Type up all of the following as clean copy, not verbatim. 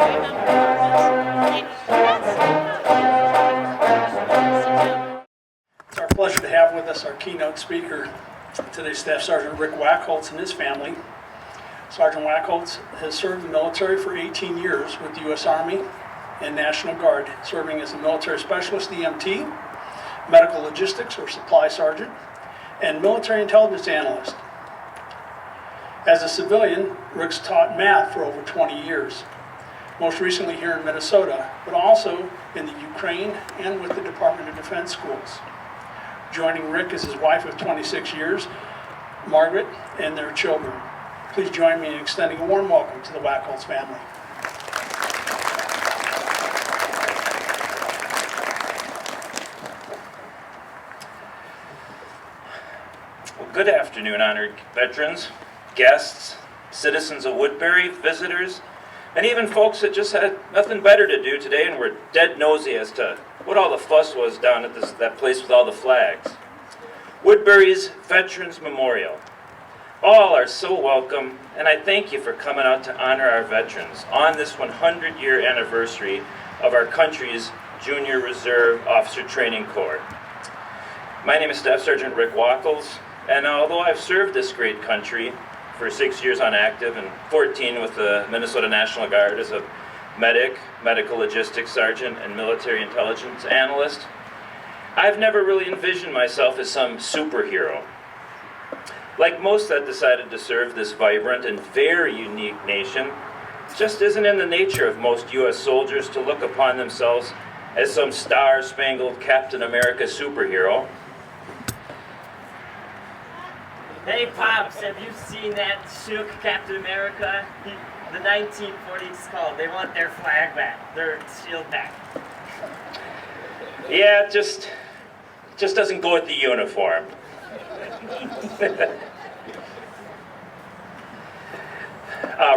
It's our pleasure to have with us our keynote speaker, today's Staff Sergeant Rick Wacholtz and his family. Sergeant Wacholtz has served the military for 18 years with the U.S. Army and National Guard, serving as a military specialist, EMT, medical logistics or supply sergeant, and military intelligence analyst. As a civilian, Rick's taught math for over 20 years, most recently here in Minnesota, but also in the Ukraine and with the Department of Defense schools. Joining Rick is his wife of 26 years, Margaret, and their children. Please join me in extending a warm welcome to the Wacholtz family. Well, good afternoon, honored veterans, guests, citizens of Woodbury, visitors, and even folks that just had nothing better to do today and were dead nosy as to what all the fuss was down at that place with all the flags. Woodbury's Veterans Memorial. All are so welcome, and I thank you for coming out to honor our veterans on this 100-year anniversary of our country's Junior Reserve Officer Training Corps. My name is Staff Sergeant Rick Wacholtz, and although I've served this great country for 6 years on active and 14 with the Minnesota National Guard as a medic, medical logistics sergeant, and military intelligence analyst, I've never really envisioned myself as some superhero. Like most that decided to serve this vibrant and very unique nation, it just isn't in the nature of most U.S. soldiers to look upon themselves as some star-spangled Captain America superhero. Hey Pops, have you seen that shook Captain America? The 1940s called. They want their flag back, their shield back. Yeah, it just doesn't go with the uniform.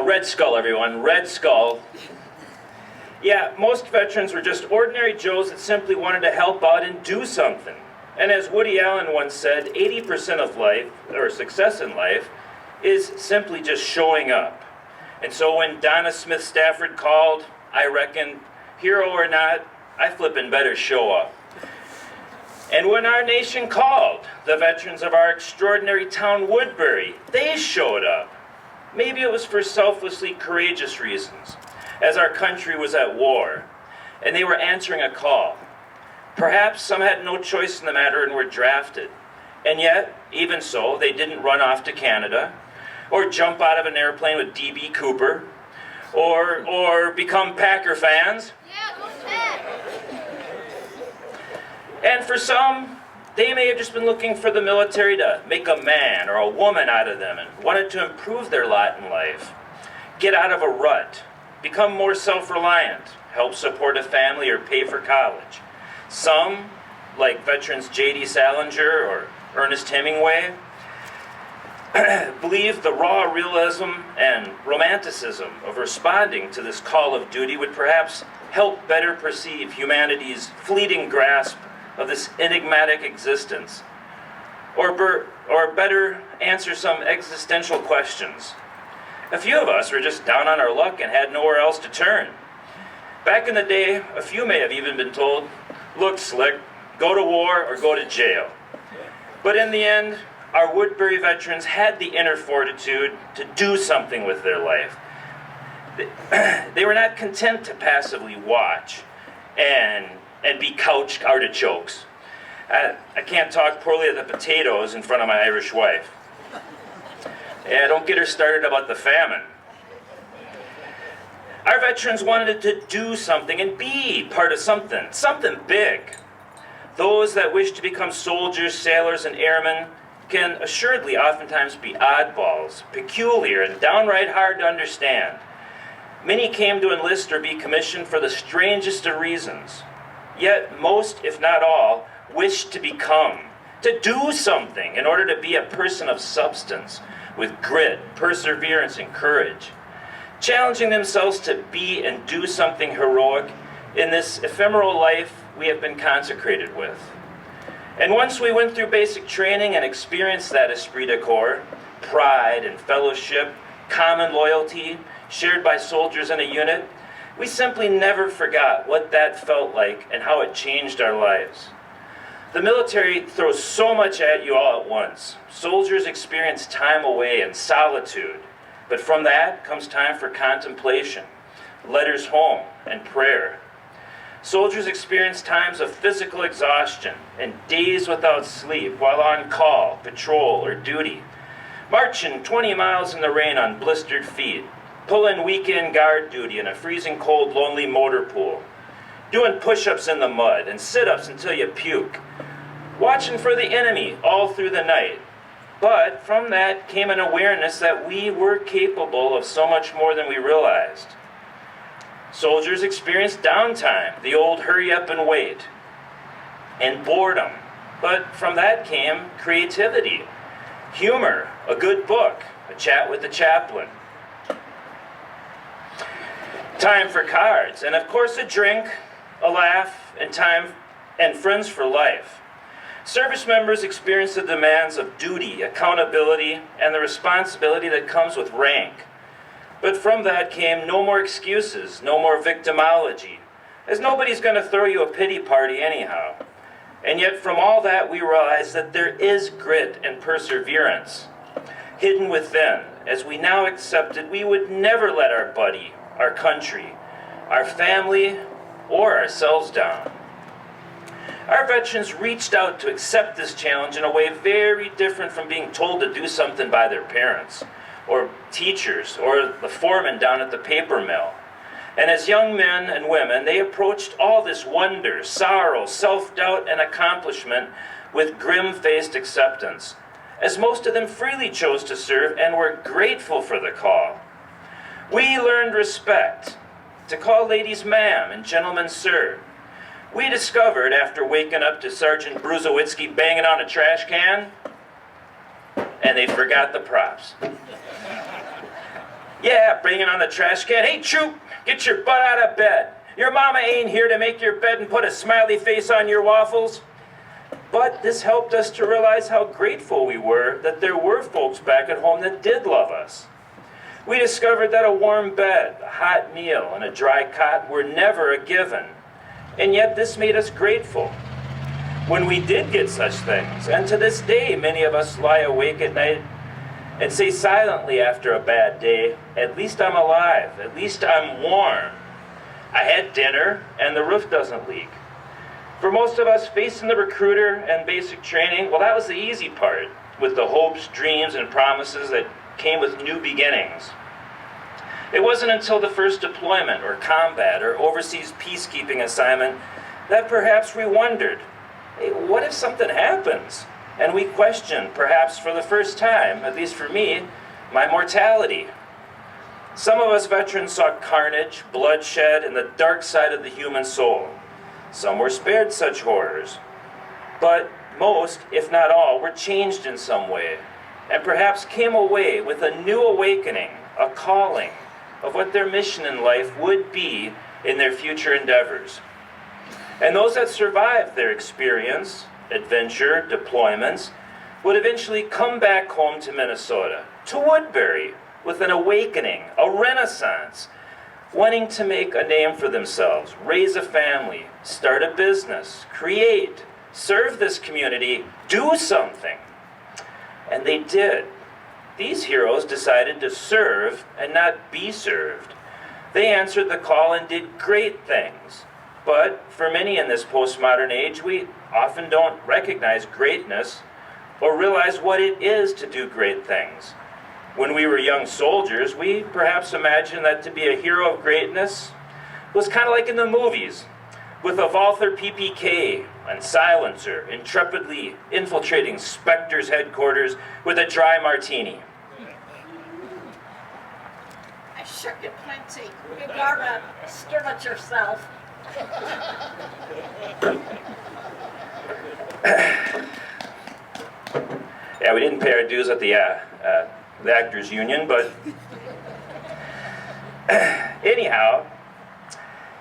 Red Skull, everyone, Red Skull. Yeah, most veterans were just ordinary Joes that simply wanted to help out and do something. And as Woody Allen once said, 80% of life, or success in life, is simply just showing up. And so when Donna Smith Stafford called, I reckon, hero or not, I flippin' better show up. And when our nation called, the veterans of our extraordinary town Woodbury, they showed up. Maybe it was for selflessly courageous reasons, as our country was at war, and they were answering a call. Perhaps some had no choice in the matter and were drafted. And yet, even so, they didn't run off to Canada, or jump out of an airplane with D.B. Cooper, or become Packer fans. Yeah, go Pack! And for some, they may have just been looking for the military to make a man or a woman out of them and wanted to improve their lot in life, get out of a rut, become more self-reliant, help support a family or pay for college. Some, like veterans J.D. Salinger or Ernest Hemingway, believe the raw realism and romanticism of responding to this call of duty would perhaps help better perceive humanity's fleeting grasp of this enigmatic existence, or better answer some existential questions. A few of us were just down on our luck and had nowhere else to turn. Back in the day, a few may have even been told, look, Slick, go to war or go to jail. But in the end, our Woodbury veterans had the inner fortitude to do something with their life. They were not content to passively watch and be couch artichokes. I can't talk poorly of the potatoes in front of my Irish wife. Yeah, don't get her started about the famine. Our veterans wanted to do something and be part of something big. Those that wish to become soldiers, sailors, and airmen can assuredly oftentimes be oddballs, peculiar, and downright hard to understand. Many came to enlist or be commissioned for the strangest of reasons. Yet most, if not all, wished to become, to do something in order to be a person of substance, with grit, perseverance, and courage, challenging themselves to be and do something heroic in this ephemeral life we have been consecrated with. And once we went through basic training and experienced that esprit de corps, pride and fellowship, common loyalty, shared by soldiers in a unit, We simply never forgot what that felt like and how it changed our lives. The military throws so much at you all at once. Soldiers experience time away and solitude, but from that comes time for contemplation, letters home, and prayer. Soldiers experience times of physical exhaustion and days without sleep while on call, patrol, or duty, marching 20 miles in the rain on blistered feet, pulling weekend guard duty in a freezing cold, lonely motor pool, doing push-ups in the mud and sit-ups until you puke, watching for the enemy all through the night. But from that came an awareness that we were capable of so much more than we realized. Soldiers experienced downtime, the old hurry up and wait, and boredom. But from that came creativity, humor, a good book, a chat with the chaplain, time for cards, and of course a drink, a laugh, and time and friends for life. Service members experience the demands of duty, accountability, and the responsibility that comes with rank. But from that came no more excuses, no more victimology, as nobody's going to throw you a pity party anyhow. And yet from all that we realize that there is grit and perseverance hidden within, as we now accepted we would never let our buddy, our country, our family, or ourselves down. Our veterans reached out to accept this challenge in a way very different from being told to do something by their parents, or teachers, or the foreman down at the paper mill. And as young men and women, they approached all this wonder, sorrow, self-doubt, and accomplishment with grim-faced acceptance, as most of them freely chose to serve and were grateful for the call. We learned respect, to call ladies ma'am and gentlemen sir. We discovered, after waking up to Sergeant Bruzowitzki banging on a trash can, and they forgot the props. Yeah, banging on the trash can. Hey, troop, get your butt out of bed. Your mama ain't here to make your bed and put a smiley face on your waffles. But this helped us to realize how grateful we were that there were folks back at home that did love us. We discovered that a warm bed, a hot meal, and a dry cot were never a given. And yet this made us grateful when we did get such things. And to this day, many of us lie awake at night and say silently after a bad day, at least I'm alive, at least I'm warm. I had dinner and the roof doesn't leak. For most of us, facing the recruiter and basic training, well, that was the easy part, with the hopes, dreams, and promises that came with new beginnings. It wasn't until the first deployment or combat or overseas peacekeeping assignment that perhaps we wondered, hey, what if something happens? And we questioned, perhaps for the first time, at least for me, my mortality. Some of us veterans saw carnage, bloodshed, and the dark side of the human soul. Some were spared such horrors. But most, if not all, were changed in some way, and perhaps came away with a new awakening, a calling of what their mission in life would be in their future endeavors. And those that survived their experience, adventure, deployments, would eventually come back home to Minnesota, to Woodbury, with an awakening, a renaissance, wanting to make a name for themselves, raise a family, start a business, create, serve this community, do something. And they did. These heroes decided to serve and not be served. They answered the call and did great things. But for many in this postmodern age, we often don't recognize greatness or realize what it is to do great things. When we were young soldiers, we perhaps imagined that to be a hero of greatness was kind of like in the movies, with a Walther PPK and silencer intrepidly infiltrating Spectre's headquarters with a dry martini. I shook you plenty. You gotta stir it yourself. Yeah, we didn't pay our dues at the Actors Union, but anyhow,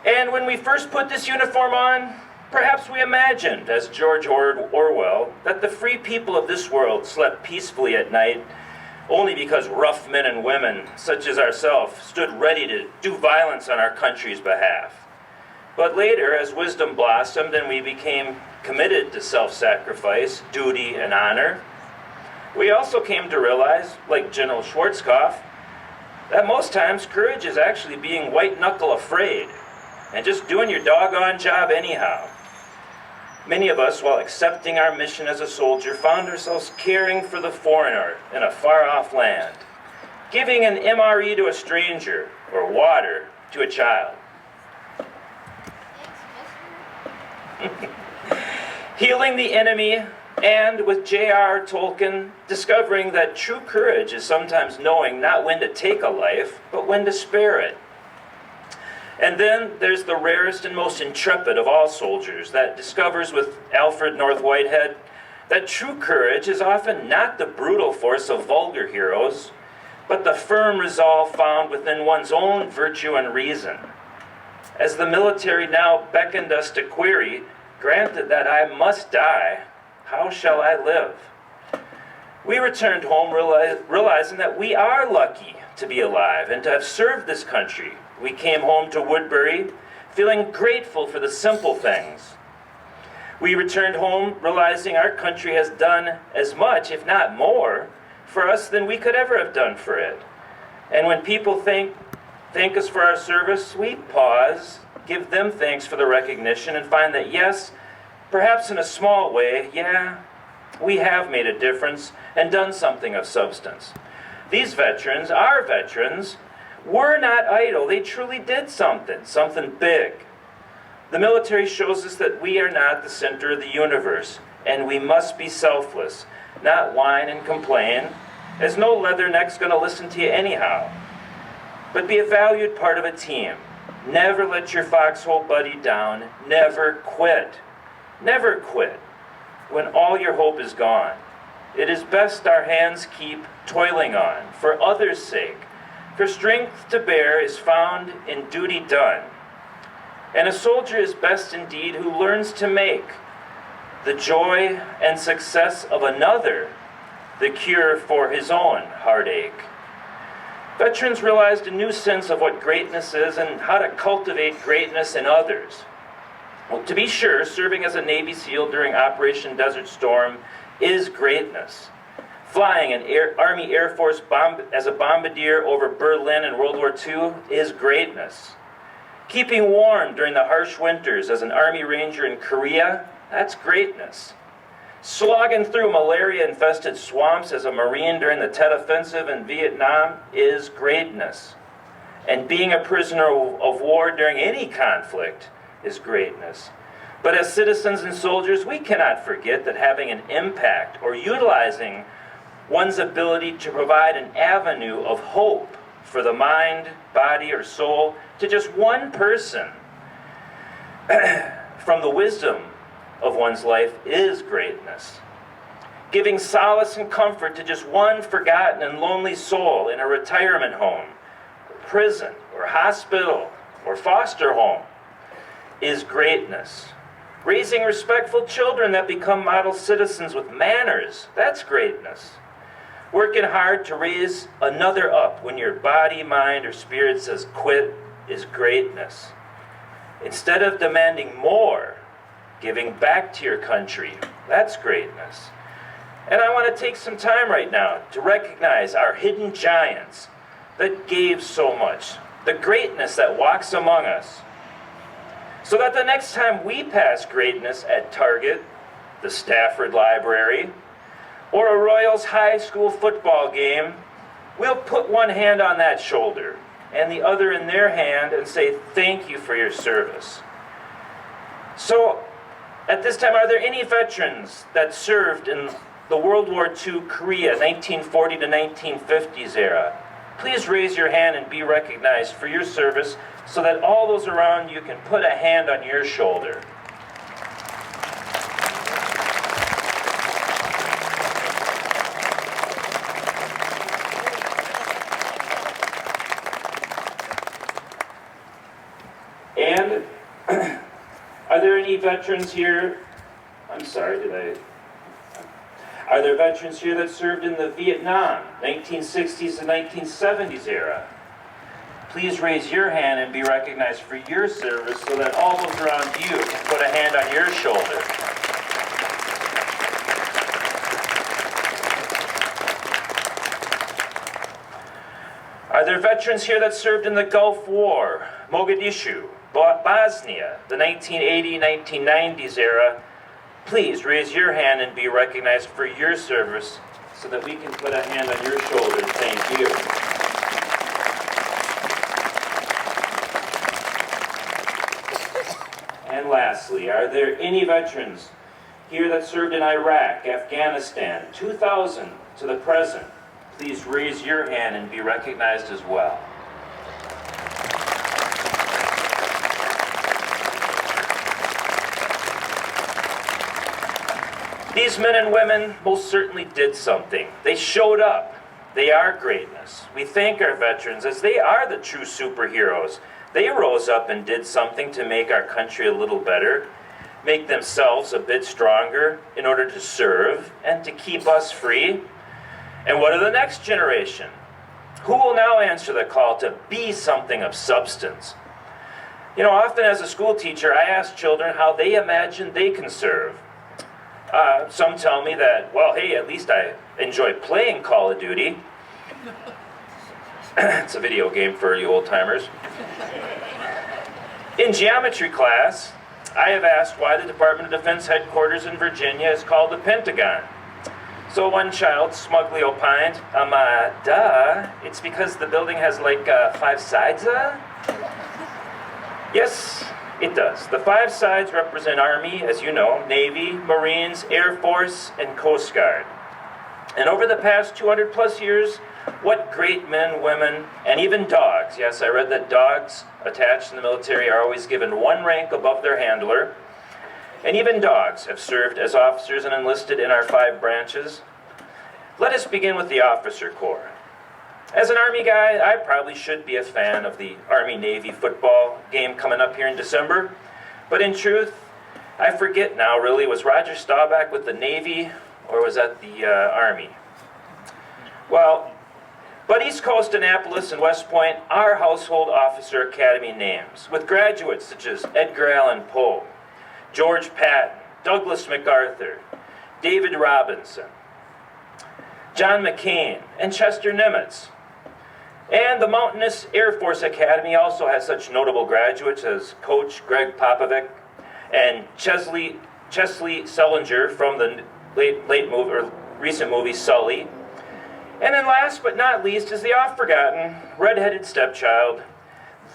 and when we first put this uniform on, perhaps we imagined, as George Orwell, that the free people of this world slept peacefully at night only because rough men and women, such as ourselves, stood ready to do violence on our country's behalf. But later, as wisdom blossomed and we became committed to self-sacrifice, duty, and honor, we also came to realize, like General Schwarzkopf, that most times courage is actually being white-knuckle afraid and just doing your doggone job anyhow. Many of us, while accepting our mission as a soldier, found ourselves caring for the foreigner in a far-off land, giving an MRE to a stranger or water to a child. Healing the enemy, and with J.R. Tolkien, discovering that true courage is sometimes knowing not when to take a life, but when to spare it. And then there's the rarest and most intrepid of all soldiers that discovers with Alfred North Whitehead that true courage is often not the brutal force of vulgar heroes, but the firm resolve found within one's own virtue and reason. As the military now beckoned us to query, granted that I must die, how shall I live? We returned home realizing that we are lucky to be alive and to have served this country. We came home to Woodbury feeling grateful for the simple things. We returned home realizing our country has done as much, if not more, for us than we could ever have done for it. And when people thank us for our service, we pause, give them thanks for the recognition, and find that yes, perhaps in a small way, yeah, we have made a difference and done something of substance. These veterans, our veterans, were not idle. They truly did something big. The military shows us that we are not the center of the universe, and we must be selfless, not whine and complain, as no leatherneck's going to listen to you anyhow. But be a valued part of a team. Never let your foxhole buddy down. Never quit. Never quit when all your hope is gone. It is best our hands keep toiling on, for others' sake, for strength to bear is found in duty done. And a soldier is best indeed who learns to make the joy and success of another the cure for his own heartache. Veterans realized a new sense of what greatness is and how to cultivate greatness in others. Well, to be sure, serving as a Navy SEAL during Operation Desert Storm is greatness. Flying an Army Air Force as a bombardier over Berlin in World War II is greatness. Keeping warm during the harsh winters as an Army Ranger in Korea, that's greatness. Slogging through malaria-infested swamps as a Marine during the Tet Offensive in Vietnam is greatness. And being a prisoner of war during any conflict is greatness. But as citizens and soldiers, we cannot forget that having an impact or utilizing one's ability to provide an avenue of hope for the mind, body, or soul to just one person from the wisdom of one's life is greatness. Giving solace and comfort to just one forgotten and lonely soul in a retirement home, or prison, or hospital, or foster home is greatness. Raising respectful children that become model citizens with manners, that's greatness. Working hard to raise another up when your body, mind, or spirit says quit is greatness. Instead of demanding more, giving back to your country, that's greatness. And I want to take some time right now to recognize our hidden giants that gave so much, the greatness that walks among us, so that the next time we pass greatness at Target, the Stafford Library, or a Royals high school football game, we'll put one hand on that shoulder and the other in their hand and say, thank you for your service. So, at this time, are there any veterans that served in the World War II Korea, 1940 to 1950s era? Please raise your hand and be recognized for your service so that all those around you can put a hand on your shoulder. And are there any veterans here? I'm sorry, Are there veterans here that served in the Vietnam, 1960s and 1970s era? Please raise your hand and be recognized for your service so that all those around you can put a hand on your shoulder. Are there veterans here that served in the Gulf War, Mogadishu, Bosnia, the 1980-1990s era? Please raise your hand and be recognized for your service so that we can put a hand on your shoulder. Thank you. And lastly, are there any veterans here that served in Iraq, Afghanistan, 2000 to the present? Please raise your hand and be recognized as well. These men and women most certainly did something. They showed up. They are greatness. We thank our veterans as they are the true superheroes. They rose up and did something to make our country a little better, make themselves a bit stronger in order to serve and to keep us free. And what of the next generation? Who will now answer the call to be something of substance? You know, often as a school teacher, I ask children how they imagine they can serve. Some tell me that, well, hey, at least I enjoy playing Call of Duty. It's a video game for you old-timers. In geometry class, I have asked why the Department of Defense headquarters in Virginia is called the Pentagon. So one child smugly opined, duh, it's because the building has like 5 sides, Yes, it does. The 5 sides represent Army, as you know, Navy, Marines, Air Force, and Coast Guard. And over the past 200 plus years, what great men, women, and even dogs, yes, I read that dogs attached in the military are always given 1 rank above their handler, and even dogs have served as officers and enlisted in our 5 branches. Let us begin with the officer corps. As an Army guy, I probably should be a fan of the Army-Navy football game coming up here in December. But in truth, I forget now really, was Roger Staubach with the Navy or was that the Army? Well, but East Coast, Annapolis, and West Point are household officer academy names, with graduates such as Edgar Allan Poe, George Patton, Douglas MacArthur, David Robinson, John McCain, and Chester Nimitz. And the Mountainous Air Force Academy also has such notable graduates as Coach Greg Popovic and Chesley Sullinger from the recent movie Sully. And then last but not least is the oft-forgotten red-headed stepchild,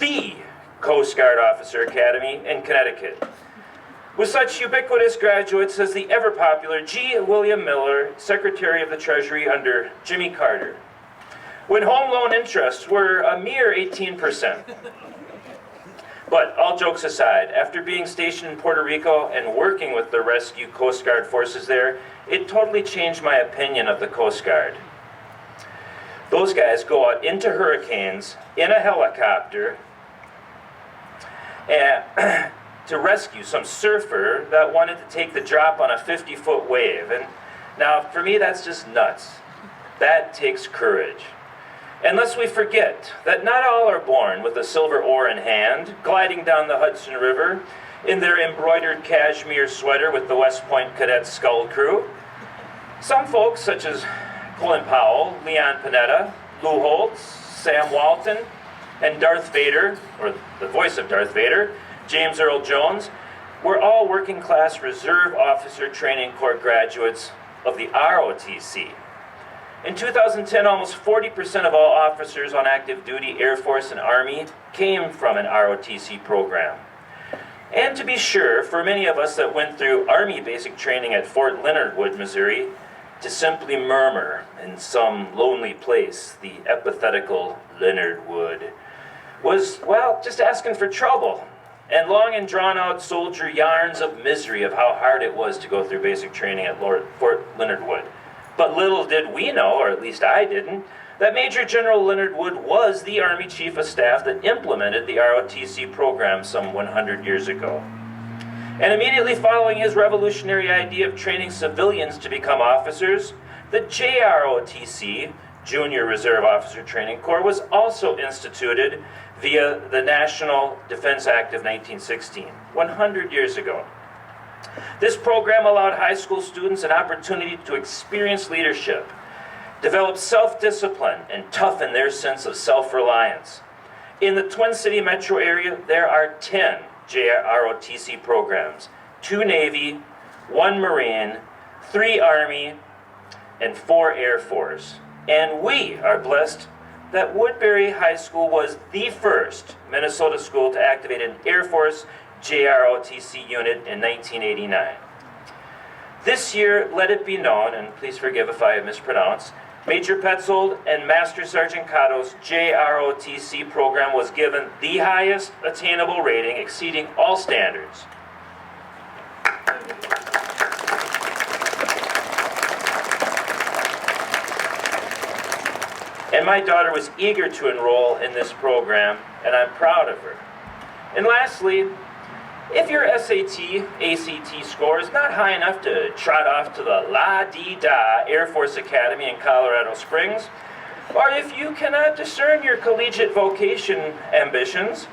the Coast Guard Officer Academy in Connecticut, with such ubiquitous graduates as the ever-popular G. William Miller, Secretary of the Treasury under Jimmy Carter, when home loan interests were a mere 18%. But all jokes aside, after being stationed in Puerto Rico and working with the rescue Coast Guard forces there, it totally changed my opinion of the Coast Guard. Those guys go out into hurricanes in a helicopter and to rescue some surfer that wanted to take the drop on a 50-foot wave. And now, for me, that's just nuts. That takes courage. And lest we forget that not all are born with a silver oar in hand, gliding down the Hudson River in their embroidered cashmere sweater with the West Point Cadet Skull Crew. Some folks, such as Colin Powell, Leon Panetta, Lou Holtz, Sam Walton, and Darth Vader, or the voice of Darth Vader, James Earl Jones, were all working-class Reserve Officer Training Corps graduates of the ROTC. In 2010, almost 40% of all officers on active duty, Air Force and Army, came from an ROTC program. And to be sure, for many of us that went through Army basic training at Fort Leonard Wood, Missouri, to simply murmur in some lonely place, the epithetical Leonard Wood, was, well, just asking for trouble. And long and drawn-out soldier yarns of misery of how hard it was to go through basic training at Fort Leonard Wood. But little did we know, or at least I didn't, that Major General Leonard Wood was the Army Chief of Staff that implemented the ROTC program some 100 years ago. And immediately following his revolutionary idea of training civilians to become officers, the JROTC, Junior Reserve Officer Training Corps, was also instituted via the National Defense Act of 1916, 100 years ago. This program allowed high school students an opportunity to experience leadership, develop self-discipline, and toughen their sense of self-reliance. In the Twin City metro area, there are 10 JROTC programs, 2 Navy, 1 Marine, 3 Army, and 4 Air Force. And we are blessed that Woodbury High School was the first Minnesota school to activate an Air Force JROTC unit in 1989. This year, let it be known, and please forgive if I mispronounce, Major Petzold and Master Sergeant Cato's JROTC program was given the highest attainable rating, exceeding all standards. And my daughter was eager to enroll in this program, and I'm proud of her. And lastly, if your SAT, ACT score is not high enough to trot off to the La-Di-Da Air Force Academy in Colorado Springs, or if you cannot discern your collegiate vocational ambitions,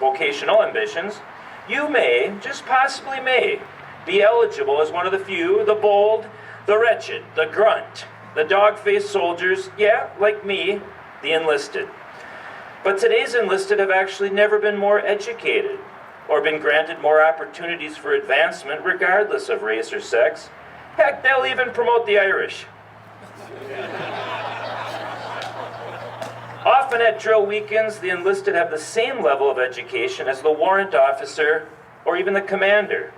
you may, just possibly may, be eligible as one of the few, the bold, the wretched, the grunt, the dog-faced soldiers, yeah, like me, the enlisted. But today's enlisted have actually never been more educated or been granted more opportunities for advancement regardless of race or sex. Heck, they'll even promote the Irish. Often at drill weekends, the enlisted have the same level of education as the warrant officer or even the commander.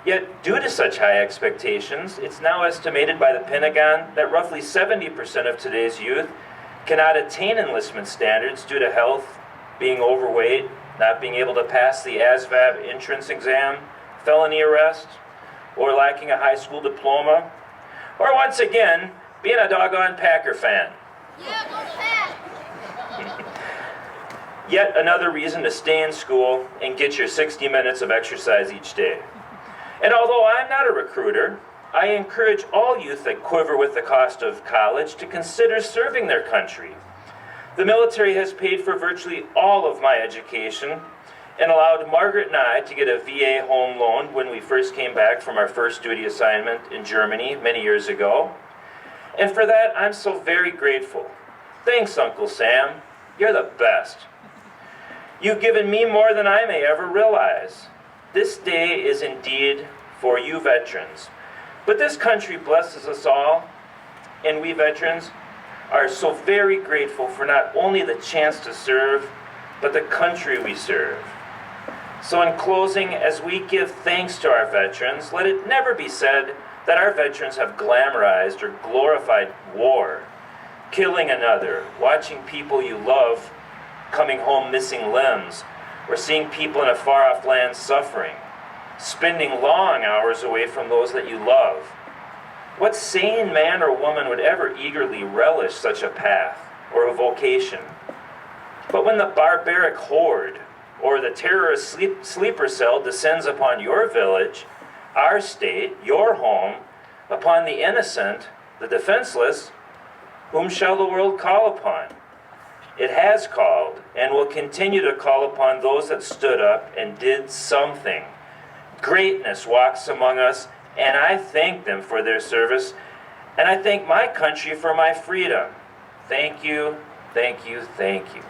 Yet, due to such high expectations, it's now estimated by the Pentagon that roughly 70% of today's youth cannot attain enlistment standards due to health, being overweight, not being able to pass the ASVAB entrance exam, felony arrest, or lacking a high school diploma, or once again, being a doggone Packer fan. Yeah, go Pack! Yet another reason to stay in school and get your 60 minutes of exercise each day. And although I'm not a recruiter, I encourage all youth that quiver with the cost of college to consider serving their country. The military has paid for virtually all of my education and allowed Margaret and I to get a VA home loan when we first came back from our first duty assignment in Germany many years ago. And for that, I'm so very grateful. Thanks, Uncle Sam. You're the best. You've given me more than I may ever realize. This day is indeed for you veterans. But this country blesses us all, and we veterans are so very grateful for not only the chance to serve, but the country we serve. So in closing, as we give thanks to our veterans, let it never be said that our veterans have glamorized or glorified war, killing another, watching people you love coming home missing limbs, or seeing people in a far-off land suffering, spending long hours away from those that you love. What sane man or woman would ever eagerly relish such a path or a vocation? But when the barbaric horde or the terrorist sleeper cell descends upon your village, our state, your home, upon the innocent, the defenseless, whom shall the world call upon? It has called and will continue to call upon those that stood up and did something. Greatness walks among us, and I thank them for their service, and I thank my country for my freedom. Thank you, thank you, thank you.